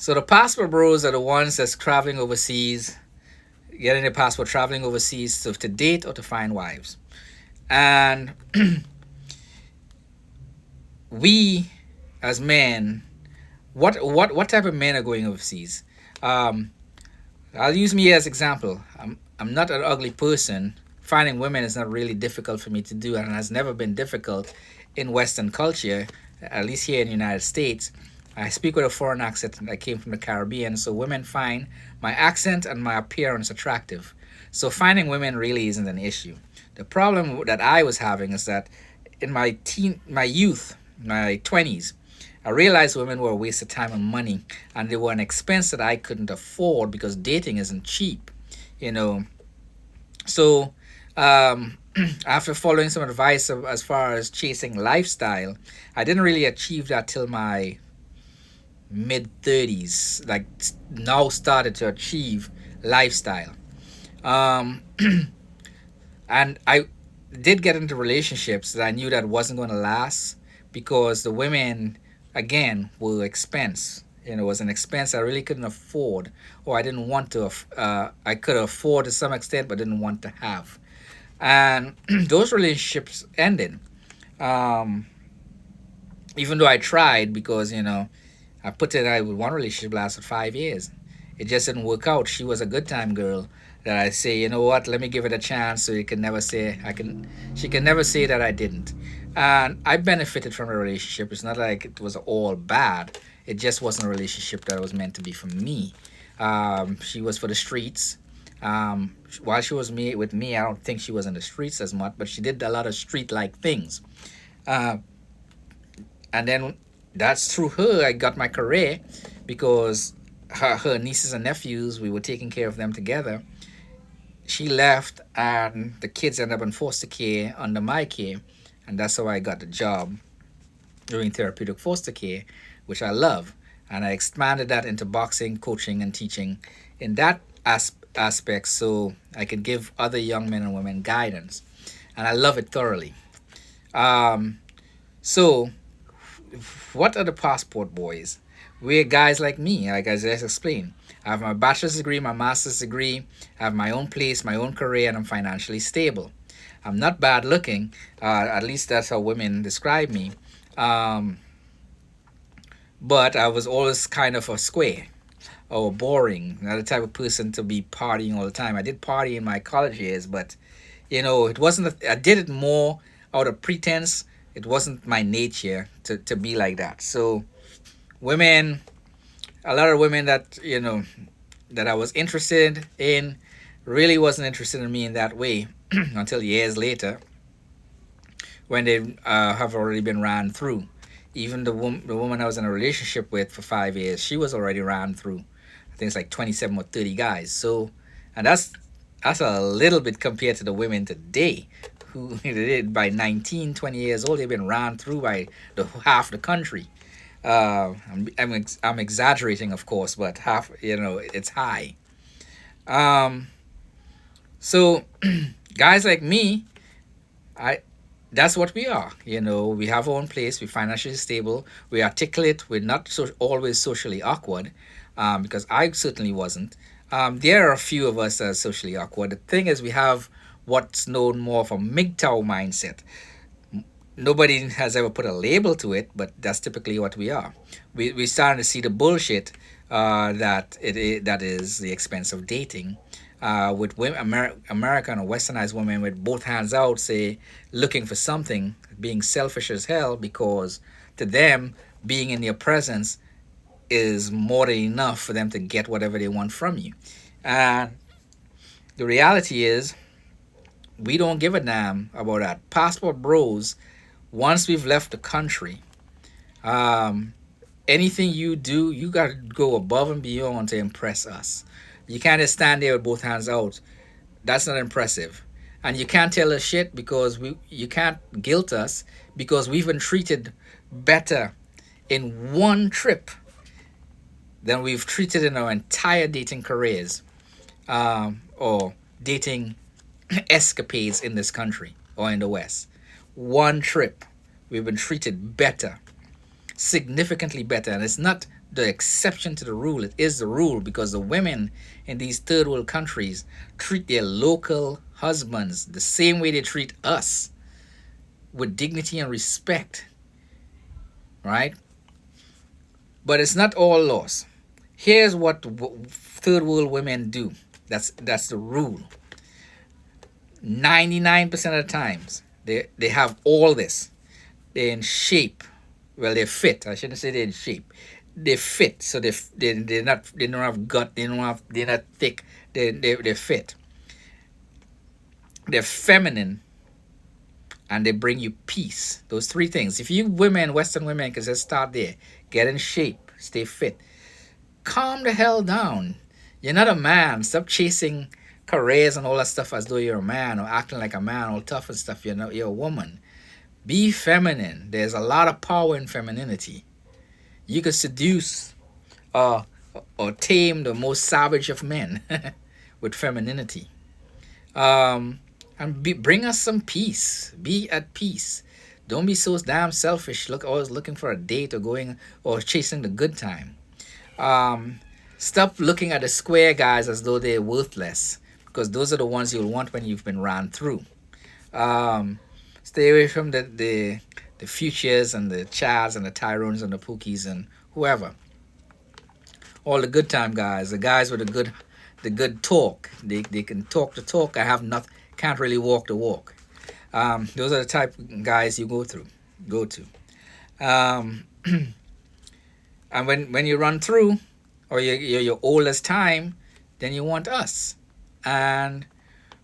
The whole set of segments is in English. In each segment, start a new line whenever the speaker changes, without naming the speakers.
So the passport bros are the ones that's traveling overseas, getting their passport, traveling overseas to date or to find wives. And we, as men, what type of men are going overseas? Um, I'll use me as example. I'm not an ugly person. Finding women is not really difficult for me to do, and has never been difficult in Western culture, at least here in the United States. I speak with a foreign accent. I came from the Caribbean, so women find my accent and my appearance attractive. So finding women really isn't an issue. The problem that I was having is that in my youth, my 20s, I realized women were a waste of time and money, and they were an expense that I couldn't afford because dating isn't cheap, you know. So, after following some advice as far as chasing lifestyle, I didn't really achieve that till my mid 30s. Like, now started to achieve lifestyle. Um, and I did get into relationships that I knew that wasn't going to last because the women, again, were expense. It was an expense I really couldn't afford, or I didn't want to. I could afford to some extent, but didn't want to have. And those relationships ended. Um, Even though I tried, because I put it. I with one relationship lasted 5 years. It just didn't work out. She was a good time girl that I say, you know what, let me give it a chance, so you can never say I can. She can never say that I didn't. And I benefited from the relationship. It's not like it was all bad. It just wasn't a relationship that was meant to be for me. She was for the streets. While she was with me, I don't think she was in the streets as much, but she did a lot of street-like things. Uh, and then that's through her I got my career, because her nieces and nephews, we were taking care of them together. She left, and the kids ended up in foster care under my care, and that's how I got the job doing therapeutic foster care, which I love. And I expanded that into boxing, coaching, and teaching in that aspect, so I could give other young men and women guidance. And I love it thoroughly. Um, so what are the passport boys? We're guys like me, like I just explained. I have my bachelor's degree, my master's degree, I have my own place, my own career, and I'm financially stable. I'm not bad looking, at least that's how women describe me. Um, but I was always kind of a square or boring, not the type of person to be partying all the time. I did party in my college years, but it wasn't. I did it more out of pretense. It wasn't my nature to be like that. So women, a lot of women that I was interested in really wasn't interested in me in that way until years later, when they have already been ran through. Even the woman I was in a relationship with for 5 years, she was already ran through. I think it's like 27 or 30 guys. So, and that's a little bit compared to the women today, who by 19, 20 years old, they've been ran through by the half the country. I'm exaggerating, of course, but half, it's high. Um, so guys like me, I that's what we are. We have our own place. We're financially stable. We articulate. We're not always socially awkward, because I certainly wasn't. There are a few of us that are socially awkward. The thing is, we have what's known more of a MGTOW mindset. Nobody has ever put a label to it, but that's typically what we are. We starting to see the bullshit, that is the expense of dating, with women, American or westernized women with both hands out, say, looking for something, being selfish as hell, because to them, being in your presence is more than enough for them to get whatever they want from you. And the reality is, we don't give a damn about that. Passport bros, once we've left the country, um, anything you do, you got to go above and beyond to impress us. You can't just stand there with both hands out. That's not impressive. And you can't tell us shit, because you can't guilt us, because we've been treated better in one trip than we've treated in our entire dating careers, or dating escapades in this country or in the West. One trip, we've been treated better, significantly better. And it's not the exception to the rule. It is the rule because the women in these third world countries treat their local husbands the same way they treat us, with dignity and respect, right? But it's not all lost. Here's what third world women do. That's the rule. 99% of the times they have all this. They're in shape. Well, they're fit. I shouldn't say they're in shape. They're fit. So they're not, they don't have gut. They're not thick. They're fit. They're feminine, and they bring you peace. Those three things. If you women, Western women, can just start there, get in shape, stay fit, calm the hell down. You're not a man. Stop chasing careers and all that stuff as though you're a man, or acting like a man, all tough and stuff. You're a woman. Be feminine. There's a lot of power in femininity. You can seduce uh, or tame the most savage of men with femininity. And bring us some peace. Be at peace. Don't be so damn selfish. Always looking for a date or going or chasing the good time. Um, Stop looking at the square guys as though they're worthless, because those are the ones you'll want when you've been ran through. Um, Stay away from the futures and the chads and the tyrones and the pookies and whoever. All the good time guys, the guys with the good talk. They can talk the talk. I have not can't really walk the walk. Those are the type of guys you go to. Um, and when you run through, or you're your oldest time, then you want us. And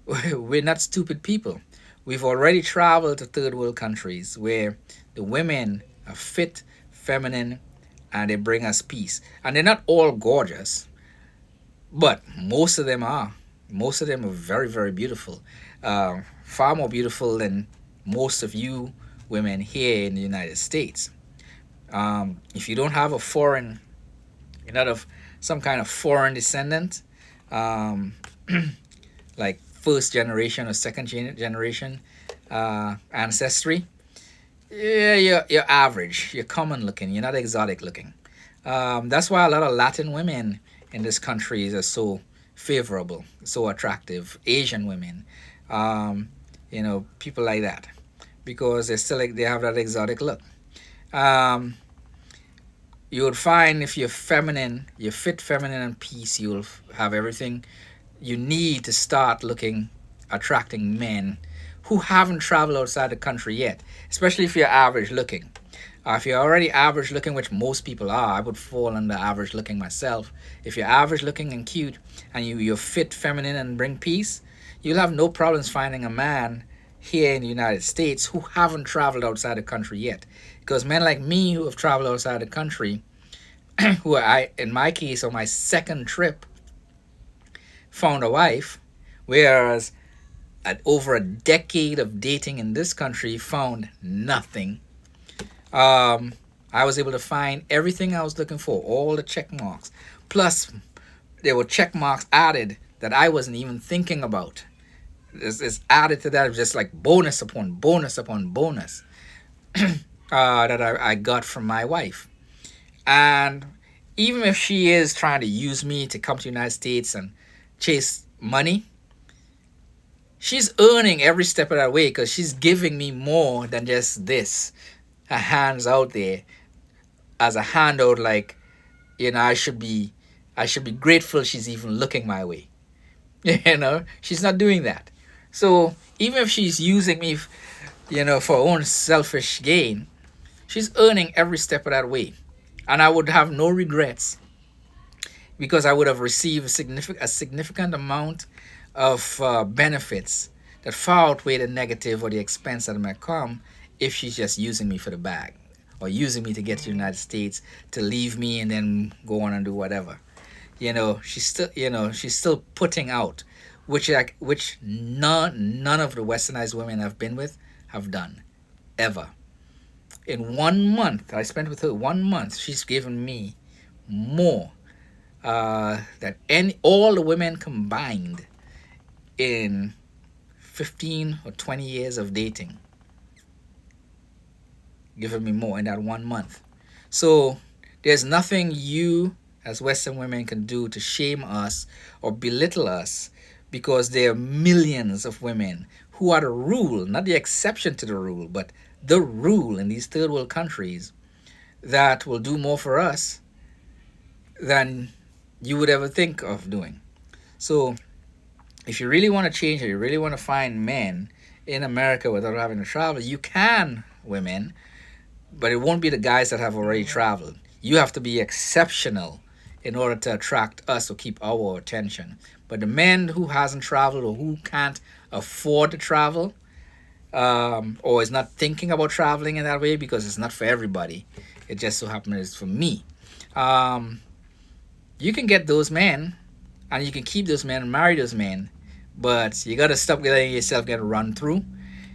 we're not stupid people. We've already traveled to third world countries where the women are fit, feminine, and they bring us peace. And they're not all gorgeous, but most of them are. Most of them are very, very beautiful. Far more beautiful than most of you women here in the United States. If you don't have a foreign, you're not of some kind of foreign descendant, um, like first generation or second generation ancestry, yeah, you're average. You're common looking. You're not exotic looking. That's why a lot of Latin women in this country are so favorable, so attractive. Asian women, um, people like that, because they still like they have that exotic look. Um, you would find if you're feminine, you're fit, feminine, and peace, you'll have everything you need to start looking, attracting men who haven't traveled outside the country yet, especially if you're average looking. If you're already average looking, which most people are, I would fall under average looking myself. If you're average looking and cute, and you're fit, feminine, and bring peace, you'll have no problems finding a man here in the United States who haven't traveled outside the country yet. Because men like me who have traveled outside the country, who I, in my case, on my second trip, found a wife, whereas at over a decade of dating in this country, found nothing. I was able to find everything I was looking for, all the check marks. Plus, there were check marks added that I wasn't even thinking about. It's added to that, just like bonus upon bonus upon bonus that I got from my wife. And even if she is trying to use me to come to the United States and chase money, she's earning every step of that way because she's giving me more than just this. Her hands out there as a handout, like, I should be grateful she's even looking my way. She's not doing that. So even if she's using me, for her own selfish gain, she's earning every step of that way. And I would have no regrets because I would have received a significant amount of benefits that far outweigh the negative or the expense that might come if she's just using me for the bag, or using me to get to the United States, to leave me and then go on and do whatever. She's still putting out, which none of the westernized women I've been with have done ever. In 1 month I spent with her, 1 month, she's given me more than all the women combined in 15 or 20 years of dating. Given me more in that 1 month. So There's nothing you as Western women can do to shame us or belittle us, because there are millions of women who are the rule, not the exception to the rule, but the rule in these third world countries, that will do more for us than you would ever think of doing. So, if you really want to change, or you really want to find men in America without having to travel, you can, women, but it won't be the guys that have already traveled. You have to be exceptional in order to attract us or keep our attention. But the men who hasn't traveled or who can't afford to travel, or is not thinking about traveling in that way, because it's not for everybody. It just so happens it's for me. Um, you can get those men, and you can keep those men and marry those men, but you gotta stop letting yourself get run through.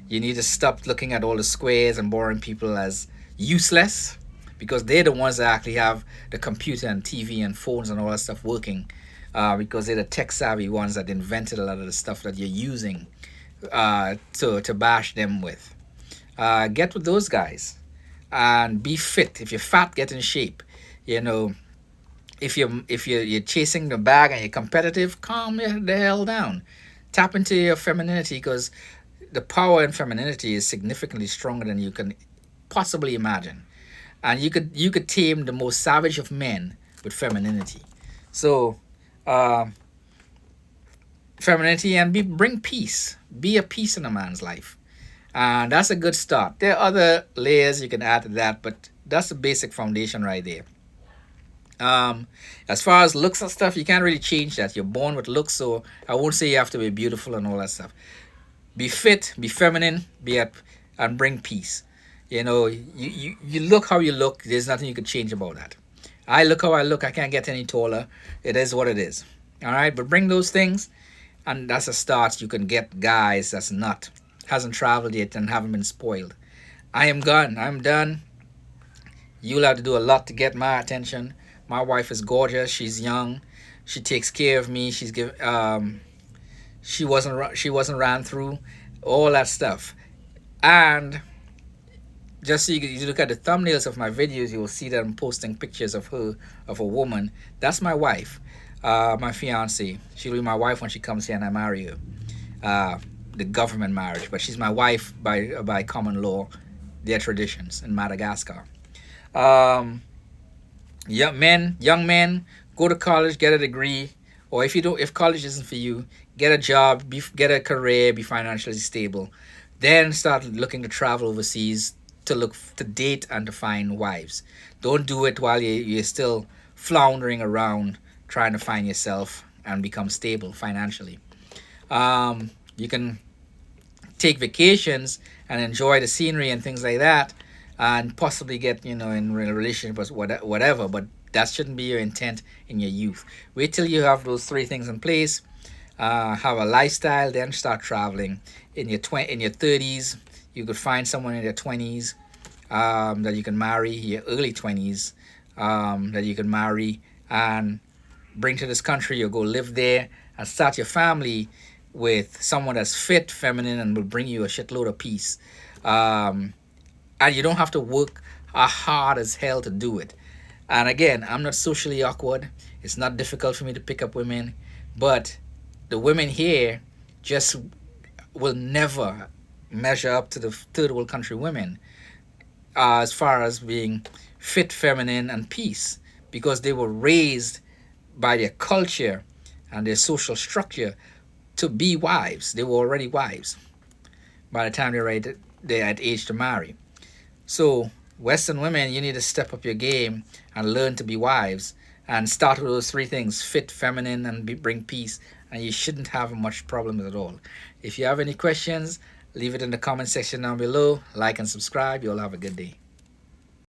You need to stop looking at all the squares and boring people as useless, because they're the ones that actually have the computer and TV and phones and all that stuff working. Because they're the tech savvy ones that invented a lot of the stuff that you're using to bash them with. Get with those guys and be fit. If you're fat, get in shape. You know, if you're chasing the bag and you're competitive, calm the hell down. Tap into your femininity, because the power in femininity is significantly stronger than you can possibly imagine, and you could tame the most savage of men with femininity. So, uh, femininity, and bring peace. Be a peace in a man's life, and that's a good start. There are other layers you can add to that, but that's the basic foundation right there. As far as looks and stuff, you can't really change that. You're born with looks, so I won't say you have to be beautiful and all that stuff. Be fit, be feminine, and bring peace. You look how you look. There's nothing you can change about that. I look how I look. I can't get any taller. It is what it is. All right, but bring those things, and that's a start. You can get guys that's not hasn't traveled yet and haven't been spoiled. I am gone. I'm done. You'll have to do a lot to get my attention. My wife is gorgeous. She's young. She takes care of me. She wasn't ran through all that stuff. And just so you look at the thumbnails of my videos, you will see that I'm posting pictures of her, of a woman. That's my wife, my fiance. She'll be my wife when she comes here and I marry her. Uh, the government marriage, but she's my wife by common law. Their traditions in Madagascar. Um, young men, go to college, get a degree, or if college isn't for you, get a job, get a career, be financially stable, then start looking to travel overseas, to date and to find wives. Don't do it while you're still floundering around trying to find yourself and become stable financially. You can take vacations and enjoy the scenery and things like that, and possibly get in a relationship or whatever. But that shouldn't be your intent in your youth. Wait till you have those three things in place. Have a lifestyle, then start traveling. In your 30s, you could find someone in their 20s, that you can marry. Your early 20s, that you can marry and bring to this country, or go live there and start your family with someone that's fit, feminine, and will bring you a shitload of peace. Um, and you don't have to work hard as hell to do it. And again, I'm not socially awkward. It's not difficult for me to pick up women, but the women here just will never measure up to the third world country women, as far as being fit, feminine, and peace, because they were raised by their culture and their social structure to be wives. They were already wives by the time they're at age to marry. So, Western women, you need to step up your game and learn to be wives, and start with those three things: fit, feminine, and bring peace. And you shouldn't have much problems at all. If you have any questions, leave it in the comment section down below. Like and subscribe. You'll have a good day.